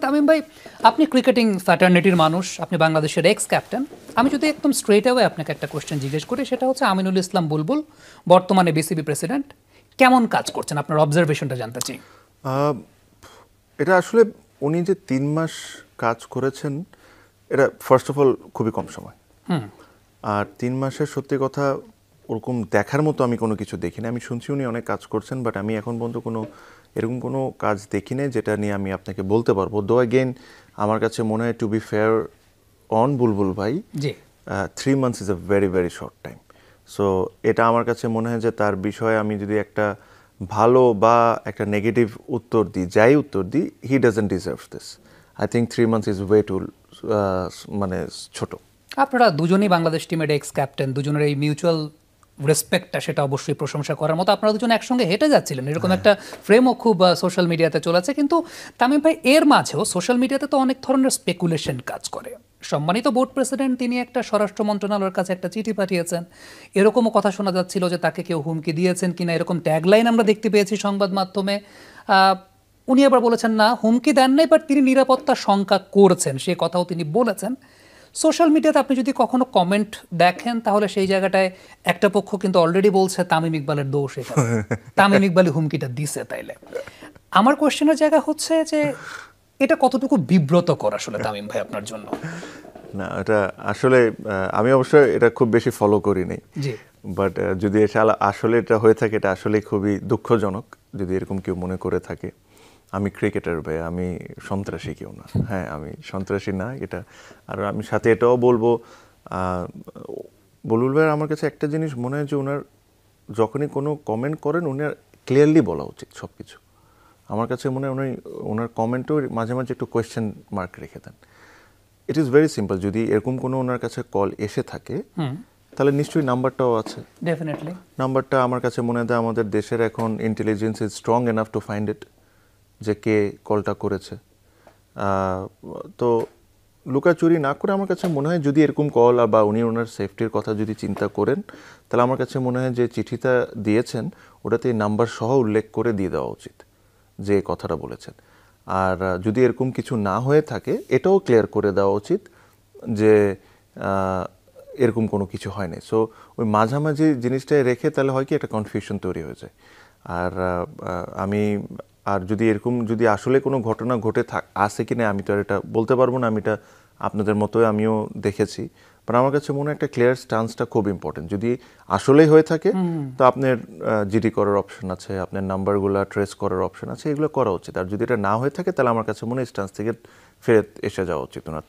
তামিম ভাই, আপনি ক্রিকেটিং ফ্র্যাটার্নিটির মানুষ, আপনি বাংলাদেশের এক্স ক্যাপ্টেন। আমি যদি একদম স্ট্রেট অ্যাওয়ে আপনাকে একটা কোশ্চেন জিজ্ঞেস করি, সেটা হচ্ছে আমিনুল ইসলাম বুলবুল বর্তমানে বিসিবি প্রেসিডেন্ট, কেমন কাজ করছেন, আপনার অবজারভেশনটা জানতে চাই। এটা আসলে উনি যে 3 মাস কাজ করেছেন, এটা ফার্স্ট অফ অল খুবই কম সময়। আর 3 মাসের সত্যি কথা ওরকম দেখার মতো আমি কোনো কিছু দেখিনি। আমি শুনছি উনি অনেক কাজ করছেন, বাট আমি এখন পর্যন্ত এরকম কোনো কাজ দেখি নাই যেটা নিয়ে আমি আপনাকে বলতে পারবো। দো অ্যাগেন আমার কাছে মনে হয়, টু বি ফেয়ার অন বুলবুল ভাই, জি, 3 months is a very very short time. So এটা আমার কাছে মনে হয় যে তার বিষয়ে আমি যদি একটা ভালো বা একটা নেগেটিভ উত্তর দিই, যাই উত্তর দিই, he doesn't deserve this. I think 3 months is way to মানে ছোট। আপনারা দুজনেই বাংলাদেশ টিমের এক্স ক্যাপ্টেন, দুজনের এই মিউচুয়াল রেসপেক্টটা সেটা অবশ্যই প্রশংসা করার মতো। আপনারা দুজন একসঙ্গে হেঁটে যাচ্ছিলেন, এরকম একটা ফ্রেমও খুব সোশ্যাল মিডিয়াতে চলেছে। কিন্তু তামিম ভাই, এর মাঝেও সোশ্যাল মিডিয়াতে তো অনেক ধরনের স্পেকুলেশন কাজ করে। সম্মানিত বোর্ড প্রেসিডেন্ট তিনি একটা স্বরাষ্ট্র মন্ত্রণালয়ের কাছে একটা চিঠি পাঠিয়েছেন, এরকমও কথা শোনা যাচ্ছিল যে তাকে কেউ হুমকি দিয়েছেন কিনা, এরকম ট্যাগলাইন আমরা দেখতে পেয়েছি সংবাদ মাধ্যমে। উনি আবার বলেছেন না, হুমকি দেন নাই, বাট তিনি নিরাপত্তার শঙ্কা করছেন, সে কথাও তিনি বলেছেন। সোশ্যাল মিডিয়াতে আপনি যদি কখনো কমেন্ট দেখেন, তাহলে সেই জায়গাটায় একটা পক্ষ কিন্তু অলরেডি বলছে তামিম ইকবালের দোষ, এখানে তামিম ইকবালই হুমকিটা দিছে। তাইলে আমার কোয়েশ্চেনের জায়গা হচ্ছে যে এটা কতটুকু বিব্রতকর আসলে তামিম ভাই আপনার জন্য? না, এটা আসলে আমি অবশ্যই এটা খুব বেশি ফলো করি নাই, জি, বাট যদি এটা আসলে এটা হয়ে থাকে, এটা আসলে খুবই দুঃখজনক যদি এরকম কেউ মনে করে থাকে। আমি ক্রিকেটার ভাই, আমি সন্ত্রাসী কেউ না। হ্যাঁ, আমি সন্ত্রাসী না এটা। আর আমি সাথে এটাও বলবো, বুলবুল ভাইয়ের আমার কাছে একটা জিনিস মনে হয় যে ওনার যখনই কোনো কমেন্ট করেন, উনার ক্লিয়ারলি বলা উচিত সব কিছু। আমার কাছে মনে হয় ওনার কমেন্টও মাঝে মাঝে একটু কোয়েশ্চেন মার্ক রেখে দেন। ইট ইজ ভেরি সিম্পল, যদি এরকম কোনো ওনার কাছে কল এসে থাকে, তাহলে নিশ্চয়ই নাম্বারটাও আছে। ডেফিনেটলি। নাম্বারটা আমার কাছে মনে হয় আমাদের দেশের এখন intelligence is strong enough to find it, যে কে কলটা করেছে। তো লুকাচুরি না করে আমার কাছে মনে হয়, যদি এরকম কল বা উনি ওনার সেফটির কথা যদি চিন্তা করেন, তাহলে আমার কাছে মনে হয় যে চিঠিটা দিয়েছেন ওটাতে এই নাম্বার সহ উল্লেখ করে দিয়ে দেওয়া উচিত যে কথাটা বলেছেন। আর যদি এরকম কিছু না হয়ে থাকে, এটাও ক্লিয়ার করে দেওয়া উচিত যে এরকম কোনো কিছু হয়নি। সো ওই মাঝামাঝি জিনিসটাই রেখে তাহলে হয় কি, একটা কনফিউশন তৈরি হয়ে যায়। আর যদি এরকম যদি আসলে কোনো ঘটনা ঘটে আসে কিনা, আমি তো আর এটা বলতে পারবো না। আমি এটা আপনাদের মতোই আমিও দেখেছি, বাট আমার কাছে মনে হয় একটা ক্লিয়ার স্টান্সটা খুব ইম্পর্টেন্ট। যদি আসলেই হয়ে থাকে, তো আপনার জিডি করার অপশন আছে, আপনার নাম্বারগুলো ট্রেস করার অপশন আছে, এগুলো করা উচিত। আর যদি এটা না হয়ে থাকে, তাহলে আমার কাছে মনে হয় স্টান্স থেকে ফেরত এসে যাওয়া উচিত ওনার।